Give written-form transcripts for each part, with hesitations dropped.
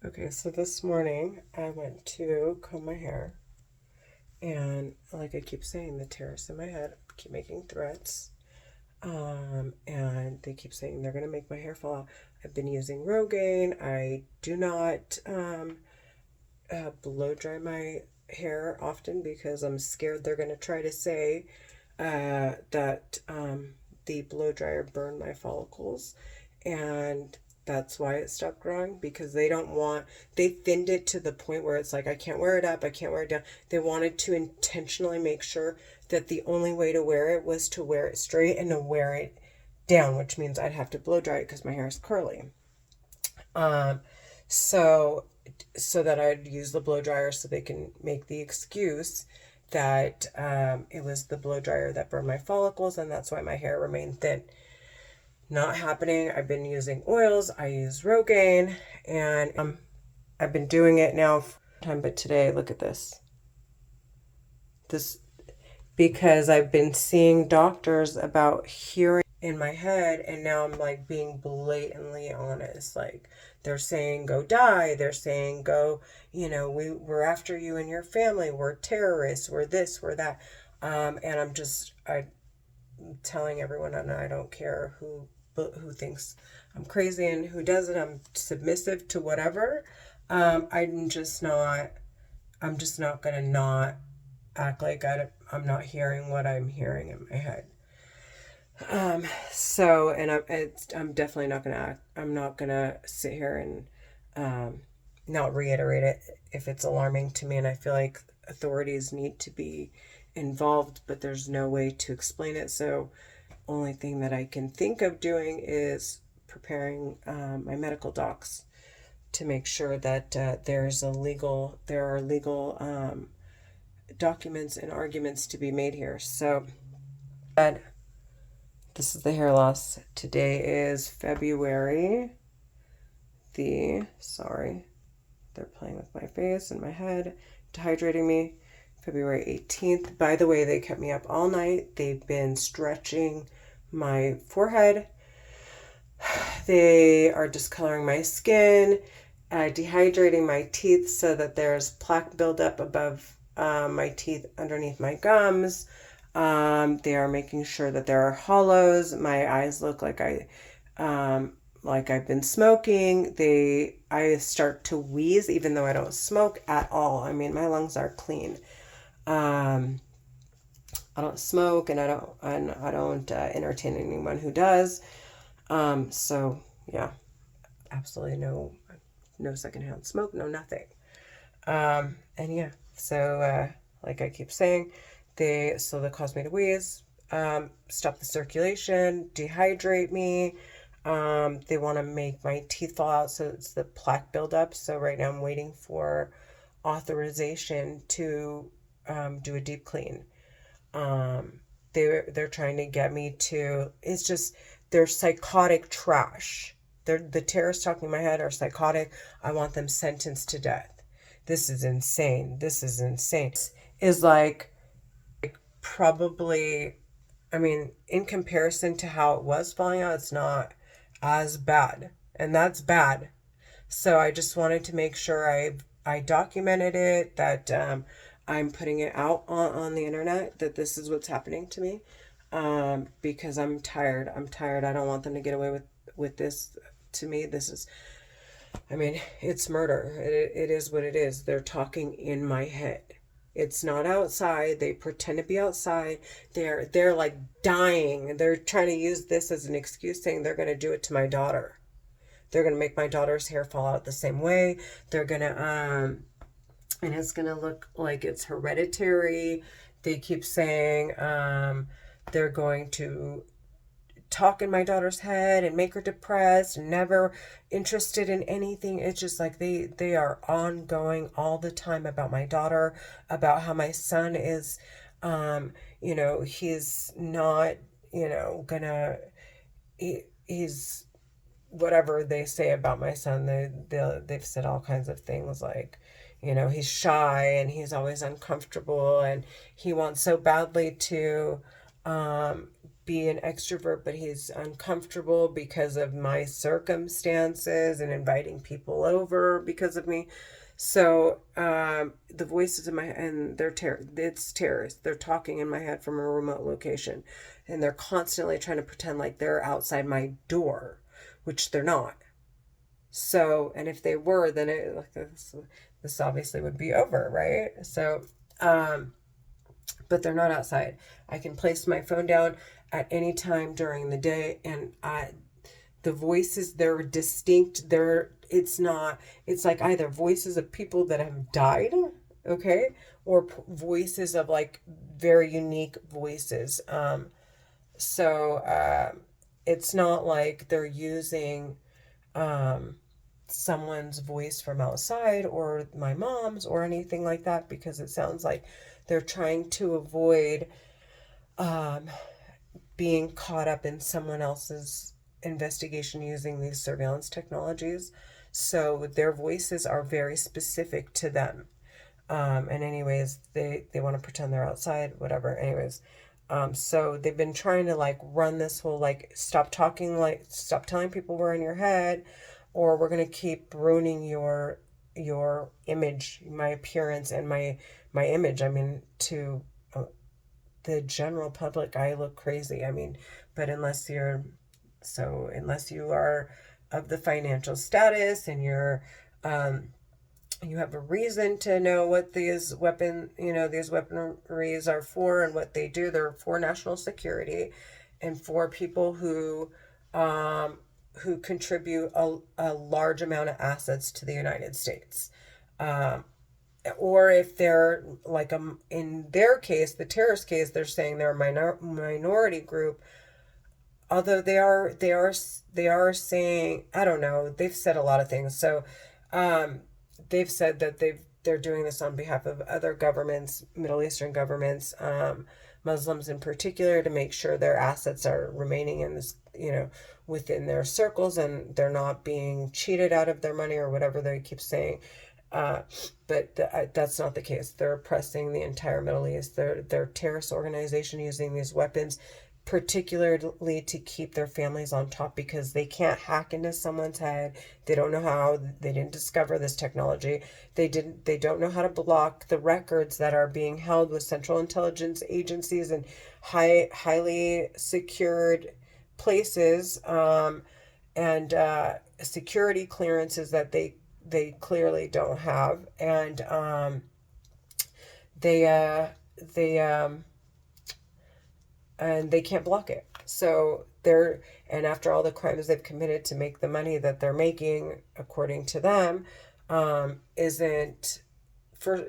Okay, so this morning I went to comb my hair, and like I keep saying, the terrorists in my head keep making threats. And they keep saying they're gonna make my hair fall out. I've been using Rogaine. I do not blow dry my hair often because I'm scared they're gonna try to say that the blow dryer burned my follicles, and that's why it stopped growing, because they don't want, they thinned it to the point where it's like I can't wear it up, I can't wear it down. They wanted to intentionally make sure that the only way to wear it was to wear it straight and to wear it down, which means I'd have to blow dry it because my hair is curly. Um, so so that I'd use the blow dryer so they can make the excuse that it was the blow dryer that burned my follicles and that's why my hair remained thin. Not happening. I've been using oils. I use Rogaine, and I've been doing it now for time. But today, look at this. This because I've been seeing doctors about hearing in my head, and now I'm like being blatantly honest. Like they're saying go die, they're saying go, we're after you and your family, we're terrorists, we're this, we're that. And I'm telling everyone, and I don't care who thinks I'm crazy and who doesn't. I'm submissive to whatever. I'm just not gonna not act like I'm not hearing what I'm hearing in my head. And I'm definitely not gonna act. I'm not gonna sit here and not reiterate it if it's alarming to me, and I feel like authorities need to be involved, but there's no way to explain it. So, only thing that I can think of doing is preparing my medical docs to make sure that there are legal documents and arguments to be made here. So, this is the hair loss. Today is February sorry, they're playing with my face and my head, dehydrating me. February 18th. By the way, they kept me up all night. They've been stretching my forehead. They are discoloring my skin, dehydrating my teeth so that there's plaque buildup above my teeth underneath my gums. They are making sure that there are hollows. My eyes look like I've been smoking. I start to wheeze even though I don't smoke at all. I mean, my lungs are clean. I don't smoke, and I don't entertain anyone who does. So yeah, absolutely no secondhand smoke, no nothing. And yeah, so like I keep saying, they cause me to wheeze, stop the circulation, dehydrate me. They want to make my teeth fall out, so it's the plaque buildup. So right now I'm waiting for authorization to do a deep clean. They're trying to get me to. It's just they're psychotic trash. The terrorists talking in my head are psychotic. I want them sentenced to death. This is insane. This is insane. Is like probably, I mean, in comparison to how it was falling out, it's not as bad, and that's bad. So I just wanted to make sure I documented it, that I'm putting it out on the internet, that this is what's happening to me, because I'm tired. I'm tired. I don't want them to get away with this. To me, this is, I mean, it's murder. It is what it is. They're talking in my head. It's not outside. They pretend to be outside. They're like dying. They're trying to use this as an excuse, saying they're going to do it to my daughter. They're going to make my daughter's hair fall out the same way. They're going to and it's going to look like it's hereditary. They keep saying they're going to talk in my daughter's head and make her depressed and never interested in anything. It's just like they are ongoing all the time about my daughter, about how my son is he's not, gonna he's whatever they say about my son. They've said all kinds of things like, he's shy and he's always uncomfortable and he wants so badly to be an extrovert, but he's uncomfortable because of my circumstances and inviting people over because of me. So the voices in my head, and it's terrorists. They're talking in my head from a remote location, and they're constantly trying to pretend like they're outside my door, which they're not. So, and if they were, then this obviously would be over, right? So, but they're not outside. I can place my phone down at any time during the day, and the voices, they're distinct. It's like either voices of people that have died, okay, or voices of like very unique voices. So it's not like they're using someone's voice from outside or my mom's or anything like that, because it sounds like they're trying to avoid being caught up in someone else's investigation using these surveillance technologies. So their voices are very specific to them. And anyways, they want to pretend they're outside, whatever. Anyways, so they've been trying to like run this whole like stop telling people we're in your head, or we're gonna keep ruining your image, my appearance, and my image. I mean, to the general public, I look crazy. I mean, but unless you are of the financial status and you have a reason to know what these weaponries are for and what they do. They're for national security and for people who contribute a large amount of assets to the United States. Or if they're like in their case, the terrorist case, they're saying they're a minority group. Although they are saying, I don't know, they've said a lot of things. So they've said that they're doing this on behalf of other governments, Middle Eastern governments, Muslims in particular, to make sure their assets are remaining in this, within their circles, and they're not being cheated out of their money or whatever they keep saying. But that's not the case. They're oppressing the entire Middle East. They're a terrorist organization using these weapons particularly to keep their families on top, because they can't hack into someone's head. They don't know how. They didn't discover this technology. They don't know how to block the records that are being held with central intelligence agencies and highly secured places, and security clearances that they clearly don't have. And they can't block it. So and after all the crimes they've committed to make the money that they're making, according to them, isn't for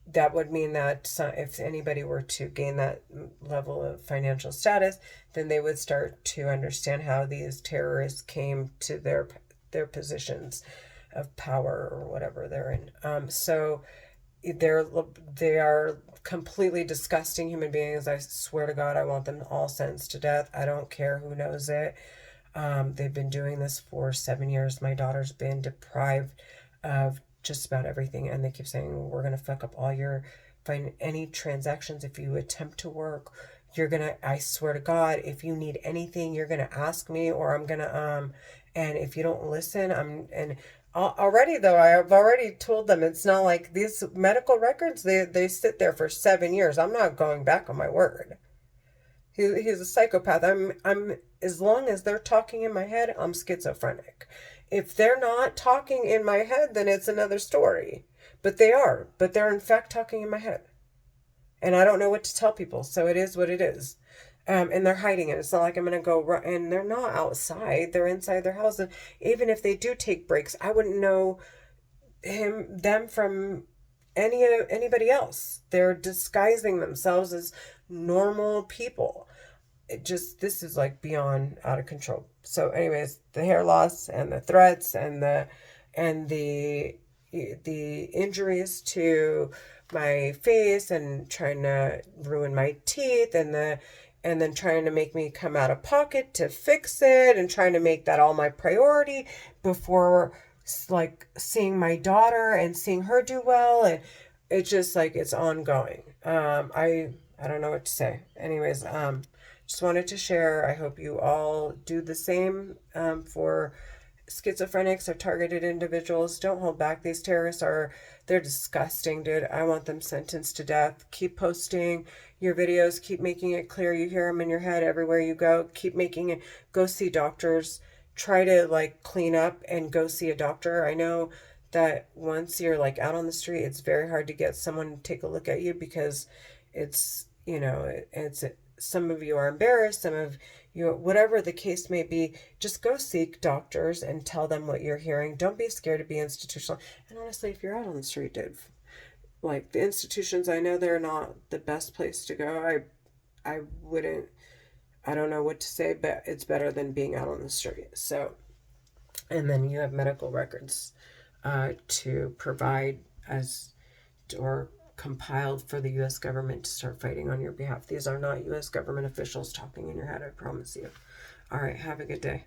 that would mean that if anybody were to gain that level of financial status, then they would start to understand how these terrorists came to their positions of power or whatever they're in. So they are completely disgusting human beings. I swear to God, I want them all sentenced to death. I don't care who knows it. They've been doing this for 7 years. My daughter's been deprived of just about everything, and they keep saying, we're going to fuck up all your any transactions. If you attempt to work, I swear to God, if you need anything, you're going to ask me, or I'm going to, and if you don't listen, already though, I've already told them it's not like these medical records, they sit there for 7 years. I'm not going back on my word. He's a psychopath. I'm as long as they're talking in my head, I'm schizophrenic. If they're not talking in my head, then it's another story. But they're in fact talking in my head. And I don't know what to tell people, so it is what it is. And they're hiding it. It's not like I'm going to go run, and they're not outside. They're inside their house. And even if they do take breaks, I wouldn't know them from anybody else. They're disguising themselves as normal people. This is like beyond out of control. So anyways, the hair loss and the threats and the injuries to my face and trying to ruin my teeth and then trying to make me come out of pocket to fix it and trying to make that all my priority before like seeing my daughter and seeing her do well. And it's just like, it's ongoing. I I don't know what to say. Anyways, just wanted to share. I hope you all do the same for schizophrenics or targeted individuals. Don't hold back. These terrorists they're disgusting, dude. I want them sentenced to death. Keep posting your videos. Keep making it clear. You hear them in your head everywhere you go. Keep making it. Go see doctors. Try to like clean up and go see a doctor. I know that once you're like out on the street, it's very hard to get someone to take a look at you because it's, it's some of you are embarrassed, some of you, whatever the case may be, just go seek doctors and tell them what you're hearing. Don't be scared to be institutional. And honestly, if you're out on the street, dude, like the institutions, I know they're not the best place to go. I wouldn't, I don't know what to say, but it's better than being out on the street. So, and then you have medical records to provide as or compiled for the U.S. government to start fighting on your behalf. These are not U.S. government officials talking in your head, I promise you. All right, have a good day.